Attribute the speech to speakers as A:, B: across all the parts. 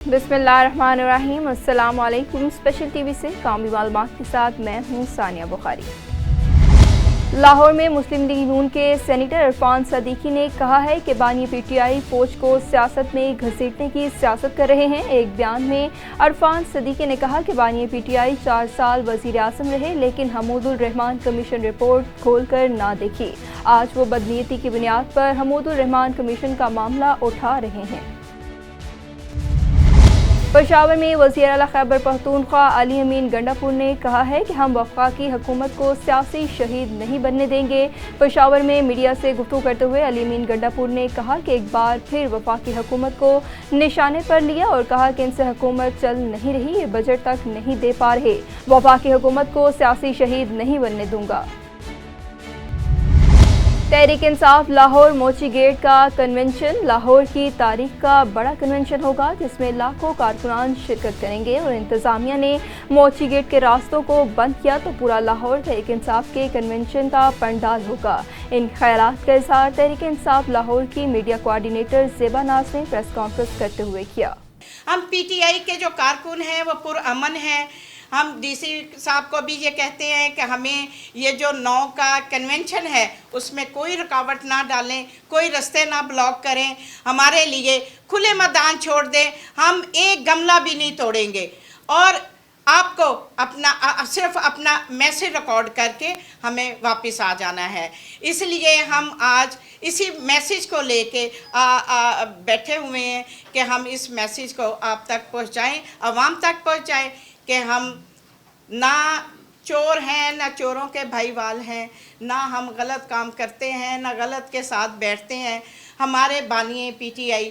A: बिस्मिल्लाहिर्रहमानिर्रहीम। अस्सलाम वालेकुम। स्पेशल टीवी से कामी मालूमात के साथ मैं हूँ सानिया बुखारी। लाहौर में मुस्लिम लीग नून के सेनेटर इरफान सदीकी ने कहा है कि बानी पीटीआई फौज को सियासत में घसीटने की सियासत कर रहे हैं। एक बयान में इरफान सदीकी ने कहा कि बानी पीटीआई 4 साल वजीर आज़म रहे, लेकिन हमूदुल रहमान कमीशन रिपोर्ट खोल कर ना देखी। आज वो बदनीयती की बुनियाद पर हमूदुल रहमान कमीशन का मामला उठा रहे हैं। पेशावर में वज़ीर आला खैबर पख्तूनख्वा अली अमीन गंडापुर ने कहा है कि हम वफाकी हुकूमत को सियासी शहीद नहीं बनने देंगे। पेशावर में मीडिया से गुफ्तगू करते हुए अली अमीन गंडापुर ने कहा कि एक बार फिर वफाकी हुकूमत को निशाने पर लिया और कहा कि इनसे हुकूमत चल नहीं रही, ये बजट तक नहीं दे पा रहे। वफाकी हुकूमत को सियासी शहीद नहीं बनने दूंगा। तहरीक इंसाफ लाहौर मोची गेट का कन्वेंशन लाहौर की तारीख का बड़ा कन्वेंशन होगा, जिसमें लाखों कारकुनान शिरकत करेंगे और इंतजामिया ने मोची गेट के रास्तों को बंद किया तो पूरा लाहौर तहरीक इंसाफ के कन्वेंशन का पंडाल होगा। इन ख्यालात का इज़हार तहरीक इंसाफ लाहौर की मीडिया कोऑर्डिनेटर ज़ेबा नाज ने प्रेस कॉन्फ्रेंस करते हुए किया।
B: हम पीटीआई के जो कारकुन हैं वो पुरअमन हैं। हम डीसी साहब को भी ये कहते हैं कि हमें ये जो 9 का कन्वेंशन है उसमें कोई रुकावट ना डालें, कोई रास्ते ना ब्लॉक करें, हमारे लिए खुले मैदान छोड़ दें। हम एक गमला भी नहीं तोड़ेंगे और आपको सिर्फ अपना मैसेज रिकॉर्ड करके हमें वापस आ जाना है। इसलिए हम आज इसी मैसेज को लेके बैठे हुए हैं कि हम इस मैसेज को आप तक पहुंचाएं, आवाम तक पहुंचाएं कि हम ना चोर हैं, ना चोरों के भाईवाल हैं, ना हम गलत काम करते हैं, ना गलत के साथ बैठते हैं। हमारे बानी पीटीआई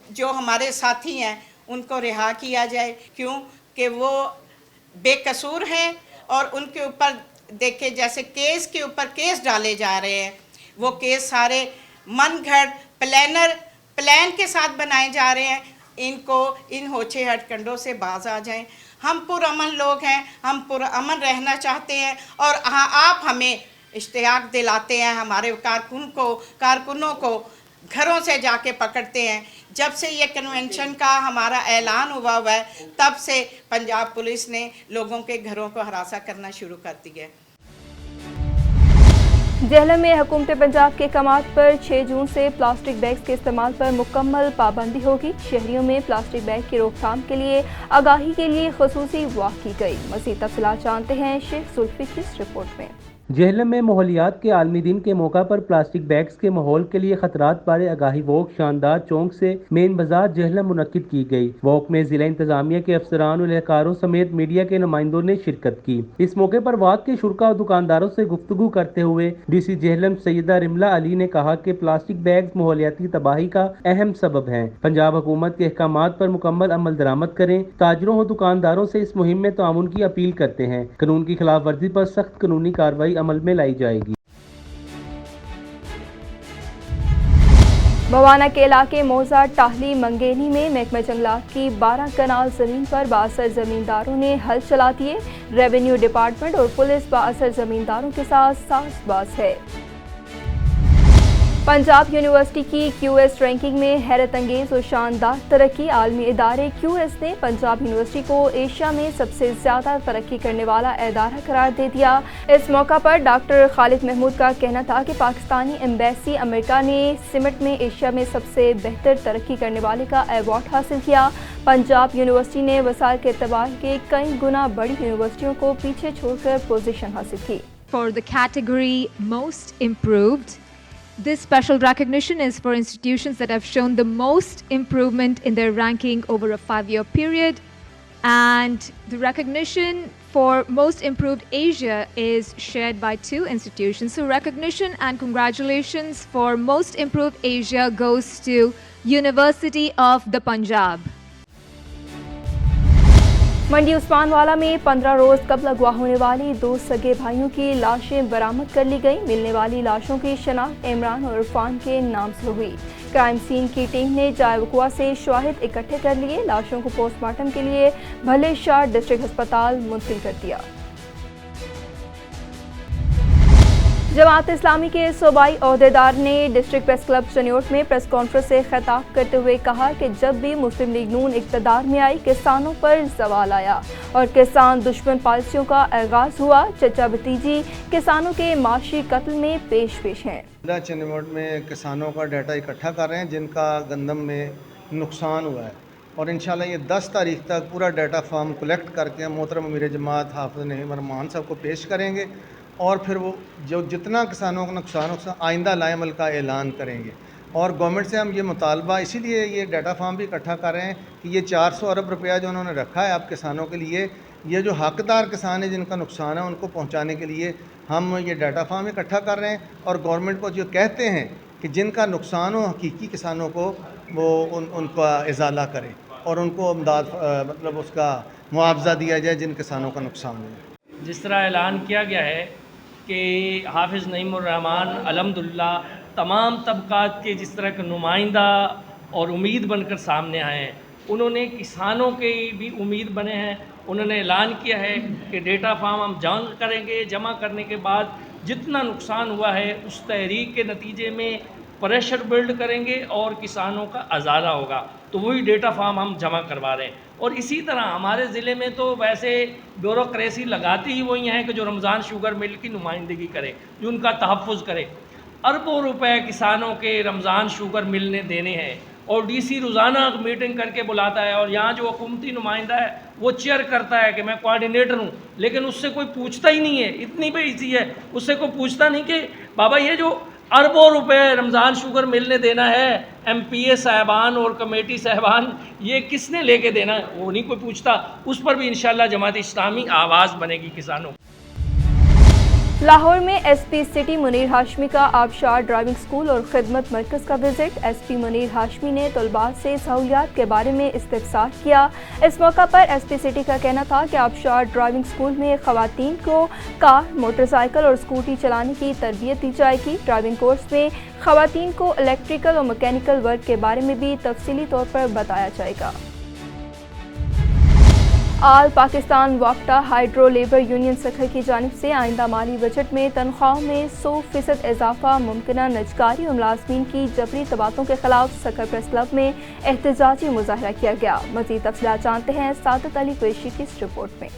B: जो हमारे साथी हैं उनको रिहा किया जाए, क्यों कि वो बेकसूर हैं और उनके ऊपर देखे जैसे केस के ऊपर केस डाले जा रहे हैं, वो केस सारे मन घड़ प्लान के साथ बनाए जा रहे हैं। इनको इन होछे हटकंडों से बाज आ जाएं। हम पुरअमन लोग हैं, हम पुरअमन रहना चाहते हैं और आप हमें इश्तियाक दिलाते हैं। हमारे कारकुनों को घरों से जाके पकड़ते हैं। जब से ये कन्वेंशन का हमारा ऐलान हुआ है तब से पंजाब पुलिस ने लोगों के घरों को हरासा करना शुरू कर दिया है।
A: जेहलम में हुकूमत पंजाब के अहकामात पर 6 जून से प्लास्टिक बैग्स के इस्तेमाल पर मुकम्मल पाबंदी होगी। शहरियों में प्लास्टिक बैग की रोकथाम के लिए आगाही के लिए खुसूसी वाक़ की गई। मज़ीद तफ़सीलात जानते हैं शेख जुल्फी की इस रिपोर्ट में।
C: जेहलम में माहौलियात के आलमी दिन के मौका पर प्लास्टिक बैग्स के माहौल के लिए खतरात बारे आगाही वॉक शानदार चौक से मेन बाजार जेहलम मुनक्किद की गई। वॉक में जिला इंतजामिया के अफसरान और एहलकारों समेत मीडिया के नुमाइंदों ने शिरकत की। इस मौके पर वॉक के शुरा और दुकानदारों से गुफ्तगू करते हुए डीसी जेहलम सैयदा रिमला अली ने कहा कि प्लास्टिक बैग्स माहौलियाती तबाही का अहम सबब है। पंजाब हुकूमत के अहकामात पर मुकम्मल अमल दरामद करें। ताजरों और दुकानदारों से इस मुहिम में ताउन की अपील करते हैं। कानून की खिलाफ वर्जी पर सख्त कानूनी कार्रवाई अमल में लाई जाएगी।
A: बवाना के इलाके मौजा टाहली मंगेनी में महकमा जंगलात की 12 कनाल जमीन पर बासर जमींदारों ने हल चला दिए। रेवेन्यू डिपार्टमेंट और पुलिस बासर जमींदारों के साथ साज़बाज़ है। पंजाब यूनिवर्सिटी की QS रैंकिंग में हैरत अंगेज और शानदार तरक्की। आलमी इदारे QS ने पंजाब यूनिवर्सिटी को एशिया में सबसे ज़्यादा तरक्की करने वाला इदारा करार दे दिया। इस मौका पर डॉक्टर खालिद महमूद का कहना था कि पाकिस्तानी एम्बेसी अमेरिका ने सिमट में एशिया में सबसे बेहतर तरक्की करने वाले का अवार्ड हासिल किया। पंजाब यूनिवर्सिटी ने वसाइल के एतबार के कई गुना बड़ी यूनिवर्सिटियों को पीछे छोड़कर पोजीशन हासिल की।
D: For the category most improved, this special recognition is for institutions that have shown the most improvement in their ranking over a 5-year period, and the recognition for most improved Asia is shared by 2 institutions. So recognition and congratulations for most improved Asia goes to University of the Punjab.
A: मंडी उस्मानवाला में 15 रोज कबल अगवा होने वाली 2 सगे भाइयों की लाशें बरामद कर ली गई। मिलने वाली लाशों की शनाख्त इमरान और इरफान के नाम से हुई। क्राइम सीन की टीम ने जाए वक़ुआ से शवाहिद इकट्ठे कर लिए। लाशों को पोस्टमार्टम के लिए भले शाह डिस्ट्रिक्ट अस्पताल मुंतकिल कर दिया। जमात इस्लामी के सूबाई ओहदेदार ने डिस्ट्रिक्ट प्रेस क्लब चनियोट में प्रेस कॉन्फ्रेंस से खिताब करते हुए कहा कि जब भी मुस्लिम लीग नून इक़्तिदार में आई, किसानों पर सवाल आया और किसान दुश्मन पॉलिसियों का आगाज हुआ। चचा भतीजी किसानों के माशी कत्ल में पेश हैं।
E: चनियोट में किसानों का डाटा इकट्ठा कर रहे हैं जिनका गंदम में नुकसान हुआ है, और इंशाल्लाह ये 10 तारीख तक पूरा डाटा फॉर्म कलेक्ट करके मोहतरम अमीर जमात हाफ़िज़ नईम रहमान साहब को पेश करेंगे, और फिर वो जो जितना किसानों का नुकसान हो आइंदा लाएमल का ऐलान करेंगे। और गवर्नमेंट से हम ये मुतालबा इसीलिए ये डाटा फॉर्म भी इकट्ठा कर रहे हैं कि ये 400 अरब रुपया जो उन्होंने रखा है आप किसानों के लिए, ये जो हकदार किसान है जिनका नुकसान है उनको पहुँचाने के लिए हम ये डाटा फॉर्म इकट्ठा कर रहे हैं। और गवर्नमेंट को जो कहते हैं कि जिनका नुकसान हो हकीकी किसानों को वो उनका इजाला करें और उनको इमदाद मतलब उसका मुआवजा दिया जाए जिन किसानों का नुकसान हो।
F: जिस तरह ऐलान किया गया है कि हाफिज़ नईम रहमान अल्हम्दुलिल्लाह तमाम तबकात के जिस तरह के नुमाइंदा और उम्मीद बनकर सामने आए हैं, उन्होंने किसानों के भी उम्मीद बने हैं। उन्होंने ऐलान किया है कि डेटा फार्म हम जमा करेंगे, जमा करने के बाद जितना नुकसान हुआ है उस तहरीक के नतीजे में प्रेशर बिल्ड करेंगे और किसानों का अजाला होगा, तो वही डेटा फार्म हम जमा करवा रहे हैं। और इसी तरह हमारे ज़िले में तो वैसे ब्यूरोक्रेसी लगाती ही वही है कि जो रमज़ान शुगर मिल की नुमाइंदगी करे, जो उनका तहफ़्फ़ुज़ करे। अरबों रुपए किसानों के रमज़ान शुगर मिल ने देने हैं, और डीसी रोज़ाना मीटिंग करके बुलाता है, और यहाँ जो हुकूमती नुमाइंदा है वो चेयर करता है कि मैं कोऑर्डिनेटर हूँ, लेकिन उससे कोई पूछता ही नहीं है। इतनी बेइज्जती है, उससे कोई पूछता नहीं कि बाबा ये जो अरबों रुपए रमज़ान शुगर मिल ने देना है, MPA साहबान और कमेटी साहबान ये किसने लेके देना है, वो नहीं कोई पूछता। उस पर भी इंशाल्लाह जमात इस्लामी आवाज़ बनेगी किसानों।
A: लाहौर में SP सिटी मुनीर हाशमी का आबशार ड्राइविंग स्कूल और खिदमत मरकज़ का विजिट। SP मुनीर हाशमी ने तलबा से सहूलियात के बारे में इस्तिफसार किया। इस मौका पर SP सिटी का कहना था कि आबशार ड्राइविंग स्कूल में ख़वातीन को कार, मोटरसाइकिल और स्कूटी चलाने की तरबियत दी जाएगी। ड्राइविंग कोर्स में ख़वातीन को इलेक्ट्रिकल और मैकेनिकल वर्क के बारे में भी तफसीली तौर पर बताया जाएगा। आल पाकिस्तान वाफ्डा हाइड्रो लेबर यूनियन सखर की जानिब से आइंदा माली बजट में तनख्वाहों में 100% इजाफा मुमकिना निजकारी और मुलाजमीन की जबरी तबादलों के खिलाफ सखर प्रेस क्लब में एहतजाजी मुजाहरा किया गया। मज़ीद तफसीलात जानते हैं सादत अली कुरैशी की इस रिपोर्ट में।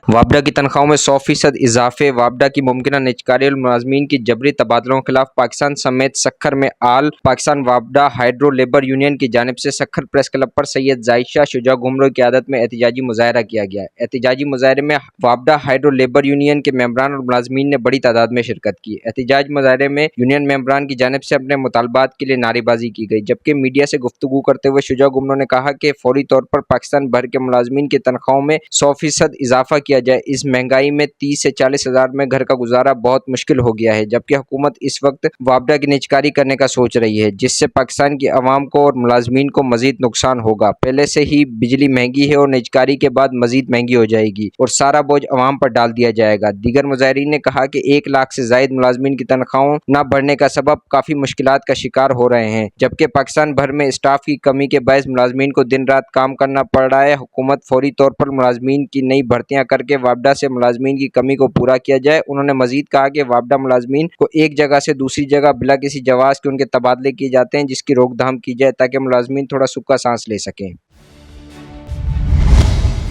G: वापडा की तनख्वाहों में 100% इजाफे, वापडा की मुमकिना निजकारी और मुलाजमीन की जबरी तबादलों के खिलाफ पाकिस्तान समेत सखर में आल पाकिस्तान वापडा हाइड्रो लेबर यूनियन की जानिब से सखर प्रेस क्लब पर सैयद जाहिद शाह शुजा गुमरो की आदत में एहतजाजी मुजाहरा किया गया। एहतजाजी मुजाहरे में वापडा हाइड्रो लेबर यूनियन के मेंबरान और मुलाजमीन ने बड़ी तादाद में शिरकत की। एहतजाज मुजाहरे में यूनियन मेंबरान की जानिब से अपने मुतालबात के लिए नारेबाजी की गई, जबकि मीडिया से गुफ्तगू करते हुए शुजा गुमरो ने कहा कि फौरी तौर पर पाकिस्तान भर के मुलाजमीन की तनख्वाहों में 100% इजाफा किया जाए। इस महंगाई में 30 से 40 हज़ार में घर का गुजारा बहुत मुश्किल हो गया है, जबकि हुकूमत इस वक्त वापडा की निजकारी करने का सोच रही है, जिससे पाकिस्तान की आवाम को और मुलाजमीन को मजीद नुकसान होगा। पहले से ही बिजली महंगी है और निजकारी के बाद मजीद महंगी हो जाएगी और सारा बोझ आवाम पर डाल दिया जाएगा। दीगर मुजाहिरीन ने कहा कि 1 लाख से जायद मुलाजमीन की तनख्वाहों न बढ़ने का सबब काफी मुश्किलात का शिकार हो रहे हैं, जबकि पाकिस्तान भर में स्टाफ की कमी के बायस मुलाजमीन को दिन रात काम करना पड़ रहा है। हुकूमत फौरी तौर पर मुलाजमीन की नई भर्तियां करके वापडा से मुलाजमीन की कमी को पूरा किया जाए। उन्होंने मजीद कहा कि वापडा मुलाजमीन को एक जगह से दूसरी जगह बिला किसी जवाज के उनके तबादले किए जाते हैं, जिसकी रोकथाम की जाए ताकि मुलाजमीन थोड़ा सुक्का सांस ले सकें।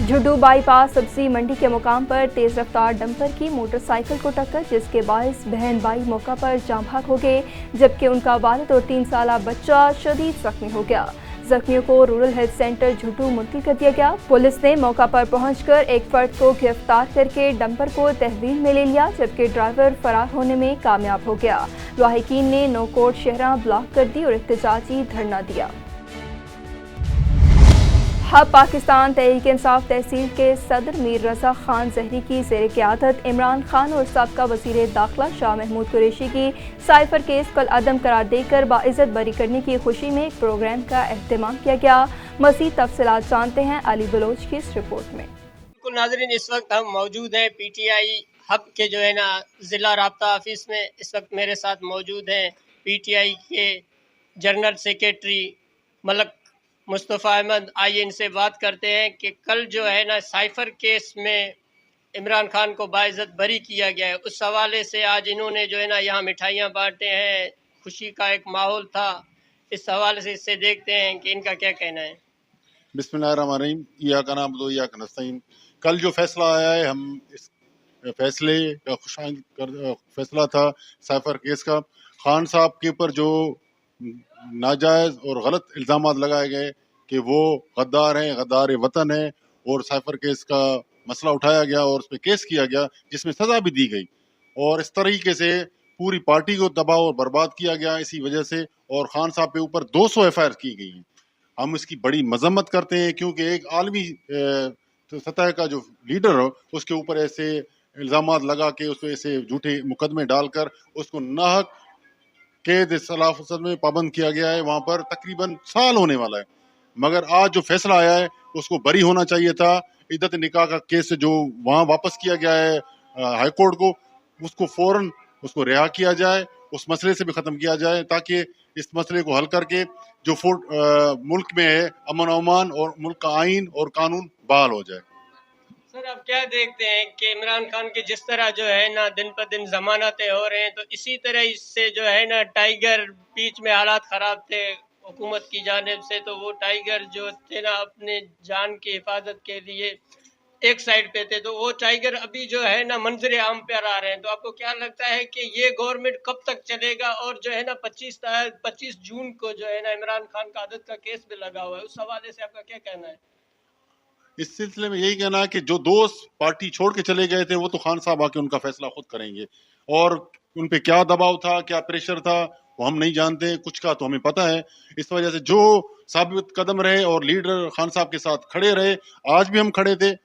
A: झुड्डू बाईपास सब्जी मंडी के मुकाम पर तेज रफ्तार डंपर की मोटरसाइकिल को टक्कर, जिसके बायस बहन भाई मौका पर जाम भाग हो गए, जबकि उनका वालिद और 3 साला बच्चा शदीद जख्मी हो गया। जख्मियों को रूरल हेल्थ सेंटर झुड्डू मुंतकिल कर दिया गया। पुलिस ने मौका पर पहुंचकर एक फर्द को गिरफ्तार करके डंपर को तहवील में ले लिया, जबकि ड्राइवर फरार होने में कामयाब हो गया। लाहिकीन ने नौकोट शहरा ब्लॉक कर दी और एहतजाजी धरना दिया। हब पाकिस्तान तहरीक इंसाफ तहसील के सदर मीर रजा खान जहरी की ज़ेर क़यादत इमरान खान और साबका वज़ीर दाखिला शाह महमूद कुरैशी की साइफर केस कल अदम करार देकर बाइज़्ज़त बरी करने की खुशी में एक प्रोग्राम का एहतमाम किया गया। मज़ीद तफसीलात जानते हैं अली बलोच की इस रिपोर्ट में।
H: बिल्कुल नाज़रीन, इस वक्त हम मौजूद हैं PTI हब के जो है ना ज़िला राब्ता ऑफिस में। इस वक्त मेरे साथ मौजूद हैं PTI के जनरल सेक्रेटरी मलक मुस्तफ़ा अहमद। आइए इनसे बात करते हैं कि कल जो है ना साइफर केस में इमरान खान को बाइज्जत बरी किया गया है, उस हवाले से आज इन्होंने जो है ना यहाँ मिठाइयाँ बांटे हैं, खुशी का एक माहौल था। इस हवाले से इससे देखते हैं कि इनका क्या कहना है।
I: बिस्मिल्लाहिर्रहमानिर्रहीम, इय्याका नअबुदु व इय्याका नस्तईन। कल जो फैसला आया है, हम इस फैसले का खुशामद फैसला था साइफर केस का। खान साहब के ऊपर जो नाजायज़ और गलत इल्ज़ामात लगाए गए कि वो गद्दार हैं, गद्दार वतन है, और साइफर केस का मसला उठाया गया और उस पर केस किया गया जिसमें सज़ा भी दी गई, और इस तरीके से पूरी पार्टी को तबाह और बर्बाद किया गया इसी वजह से। और खान साहब के ऊपर 200 FIR की गई हैं। हम इसकी बड़ी मजम्मत करते हैं क्योंकि एक आलमी सतह का जो लीडर हो उसके ऊपर ऐसे इल्ज़ामात लगा के उस पर ऐसे झूठे मुकदमे डालकर उसको नाहक कैद सलाफत में पाबंद किया गया है। वहाँ पर तकरीबन साल होने वाला है, मगर आज जो फैसला आया है उसको बरी होना चाहिए था। इद्दत निकाह का केस जो वहाँ वापस किया गया है हाई कोर्ट को, उसको फौरन उसको रिहा किया जाए, उस मसले से भी ख़त्म किया जाए ताकि इस मसले को हल करके जो मुल्क में है अमन अमान और मुल्क का आइन और कानून बहाल हो जाए।
H: सर, आप क्या देखते हैं कि इमरान खान की जिस तरह जो है ना दिन पर दिन जमानतें हो रहे हैं, तो इसी तरह इससे जो है ना टाइगर बीच में हालात ख़राब थे हुकूमत की जानिब से, तो वो टाइगर जो थे ना अपने जान की हिफाजत के लिए एक साइड पे थे, तो वो टाइगर अभी जो है ना मंजर आम पर आ रहे हैं। तो आपको क्या लगता है कि ये गवर्नमेंट कब तक चलेगा? और जो है ना 25 जून को जो है ना इमरान खान का आदत का केस भी लगा हुआ है, उस हवाले से आपका क्या कहना है?
I: इस सिलसिले में यही कहना है कि जो दोस्त पार्टी छोड़ के चले गए थे वो तो खान साहब आके उनका फैसला खुद करेंगे, और उन पे क्या दबाव था, क्या प्रेशर था, वो हम नहीं जानते। कुछ का तो हमें पता है। इस वजह से जो साबित कदम रहे और लीडर खान साहब के साथ खड़े रहे, आज भी हम खड़े थे,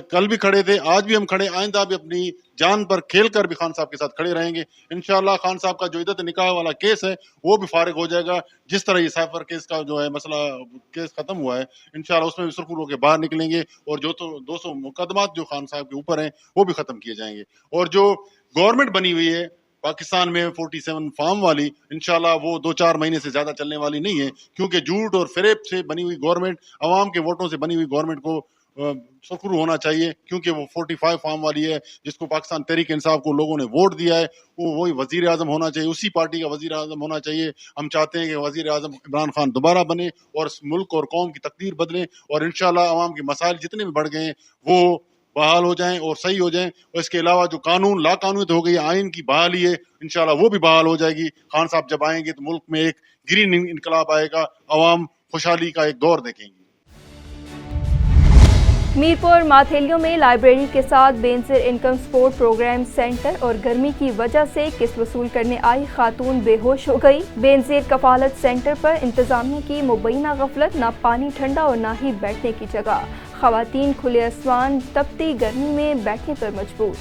I: कल भी खड़े थे, आज भी हम खड़े, आइंदा भी अपनी जान पर खेल कर भी खान साहब के साथ खड़े रहेंगे। इंशाल्लाह खान साहब का जो इद्दत निकाह वाला केस है वो भी फारिग हो जाएगा। जिस तरह ये साइफर केस का जो है मसला केस खत्म हुआ है, इंशाल्लाह उसमें भी सुरखुर होकर बाहर निकलेंगे, और जो तो 200 मुकदमात जो खान साहब के ऊपर हैं वो भी खत्म किए जाएंगे। और जो गवर्नमेंट बनी हुई है पाकिस्तान में 47 फार्म वाली, इंशाल्लाह वो 2-4 महीने से ज्यादा चलने वाली नहीं है, क्योंकि झूठ और फरेब से बनी हुई गवर्नमेंट, अवाम के वोटों से बनी हुई गवर्नमेंट को सुरखुरू होना चाहिए, क्योंकि वो 45 फार्म वाली है जिसको पाकिस्तान तहरीक इंसाफ को लोगों ने वोट दिया है, वो वही वजीर आजम होना चाहिए, उसी पार्टी का वजीर आजम होना चाहिए। हम चाहते हैं कि वजीर आजम इमरान खान दोबारा बने और इस मुल्क और कौम की तकदीर बदलें, और इंशाल्लाह अवाम के मसाइल जितने भी बढ़ गए हैं वो बहाल हो जाएं और सही हो जाएं। और इसके अलावा जो कानून लाकानूनियत हो गई, आइन की बहाली है, इंशाल्लाह वो भी बहाल हो जाएगी। खान साहब जब आएंगे तो मुल्क में एक ग्रीन इनकलाब आएगा, अवाम खुशहाली का एक दौर देखेंगे।
A: मीरपुर माथेलियों में लाइब्रेरी के साथ Benazir income support programme centre और गर्मी की वजह से किस्त वसूल करने आई खातून बेहोश हो गई। बेनजीर कफालत सेंटर पर इंतजामिया की मुबैना गफलत, न पानी ठंडा और न ही बैठने की जगह। खवातीन खुले आसमान तपती गर्मी में बैठने पर मजबूर।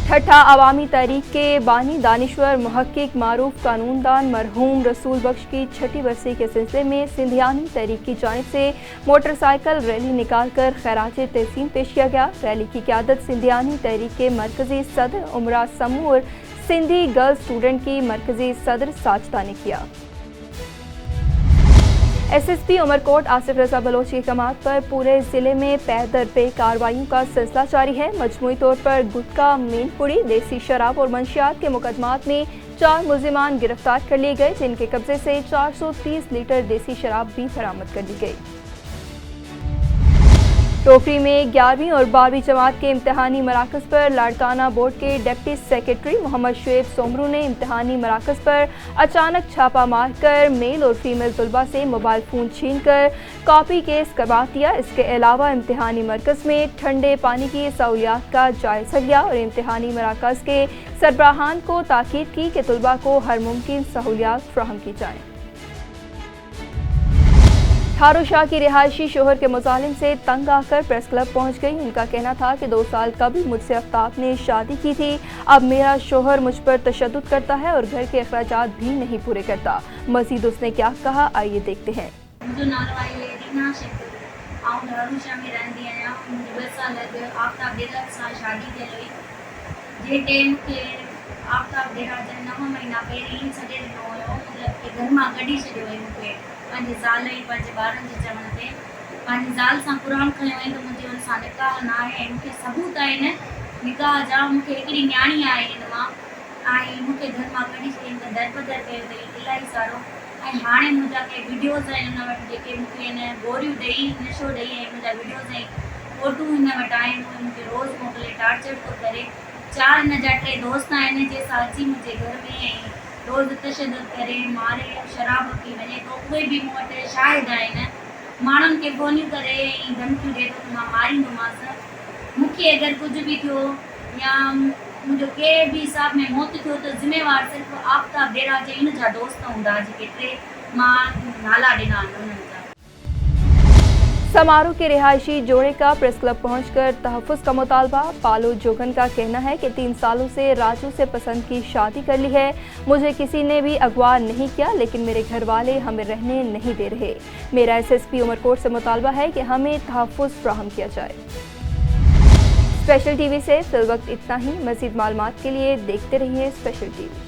A: ठट्ठा अवामी तहरीक के बानी दानिश्वर मुहक्किक मारूफ कानूनदान मरहूम रसूल बख्श की 6ठी बरसी के सिलसिले में सिंधियानी तहरीक की जानिब से मोटरसाइकिल रैली निकालकर खैराज तहसीन पेश किया गया। रैली की क़यादत सिंधियानी तहरीक के मरकजी सदर उमरा समूह और सिंधी गर्ल्स स्टूडेंट की मरकजी सदर साजदा ने किया। SSP उमरकोट आसिफ रजा बलोच की कमात पर पूरे जिले में पै दर पे कार्रवाइयों का सिलसिला जारी है। मजमूई तौर पर गुटखा, मीनपुरी, देसी शराब और मंशियात के मुकदमात में 4 मुलजिमान गिरफ्तार कर लिए गए, जिनके कब्जे से 430 लीटर देसी शराब भी बरामद कर ली गई। टोकरी में 11वीं और 12वीं जमात के इम्तहानी मराकज़ पर लाड़काना बोर्ड के डिप्टी सेक्रेटरी मोहम्मद शुएब सोमरू ने इम्तहानी मराकज़ पर अचानक छापा मारकर मेल और फीमेल तलबा से मोबाइल फ़ोन छीन कर कॉपी केस करवा दिया। इसके अलावा इम्तहानी मरकज़ में ठंडे पानी की सहूलियात का जायज़ा लिया और इम्तहानी मराकज़ के सरबराहान को ताकीद की कि तलबा को हर मुमकिन सहूलियात फ़राहम की जाएँ। थारू शाह की रिहायशी शोहर के मुजालिम से तंग आकर प्रेस क्लब पहुंच गई। उनका कहना था कि 2 साल कबल मुझसे आफ्ताब ने शादी की थी, अब मेरा शोहर मुझ पर तशद्दुद करता है और घर के अखराजात भी नहीं पूरे करता। मजीद उसने क्या कहा, आइए देखते हैं।
J: आफ्ताब डेरा जन 9 महीना पहिरीं छॾे ॾिनो हुयो, मतिलबु कि घर मां कढी छॾियो हुई मूंखे पंहिंजे ज़ाल ऐं पंहिंजे ॿारनि जे चवण ते। पंहिंजी ज़ाल सां क़ुरान खयो हुई त मुंहिंजे हुन सां निकाह न आहे ऐं मूंखे सबूत आहिनि निकाह जा। मूंखे हिकिड़ी न्याणी आहे हिन मां ऐं मूंखे घर मां कढी छॾियईं त दरबदर कयो अथई इलाही सारो। ऐं हाणे मुंहिंजा के वीडियोज़ आहिनि हुन वटि जेके मूंखे हिन गोरियूं ॾेई नशो ॾेई ऐं मुंहिंजा वीडियोज़ ऐं फ़ोटू हिन वटि आहिनि, उहे मूंखे रोज़ु मोकिले टार्चर थो करे। 4 हिन जा 3 दोस्त आहिनि जंहिंसां अची मुंहिंजे घर में ऐं रोज़ तशदुद करे मारे शराब पी वञे थो। उहे बि मूं वटि शाहिद आहिनि, माण्हुनि खे फ़ोनियूं करे ऐं धमकियूं ॾिए थो कि मां मारींदोमांसि। मूंखे अगरि कुझु बि थियो या मुंहिंजो कंहिं बि हिसाब में मौत थियो त ज़िम्मेवार सिर्फ़ु आफ्ताब डेरा जे इन जा दोस्त हूंदा जेके 3 मां नाला ॾिना आहिनि उन्हनि जा।
A: समारोह के रिहायशी जोड़े का प्रेस क्लब पहुंचकर तहफ़्फ़ुज़ का मुतालबा। पालो जोगन का कहना है कि 3 सालों से राजू से पसंद की शादी कर ली है। मुझे किसी ने भी अगवा नहीं किया, लेकिन मेरे घर वाले हमें रहने नहीं दे रहे। मेरा SSP उमरकोट से मुतालबा है कि हमें तहफ़्फ़ुज़ फ़राहम किया जाए। स्पेशल टीवी से फिल वक्त इतना ही। मज़ीद मालूमात के लिए देखते रहिए स्पेशल टीवी।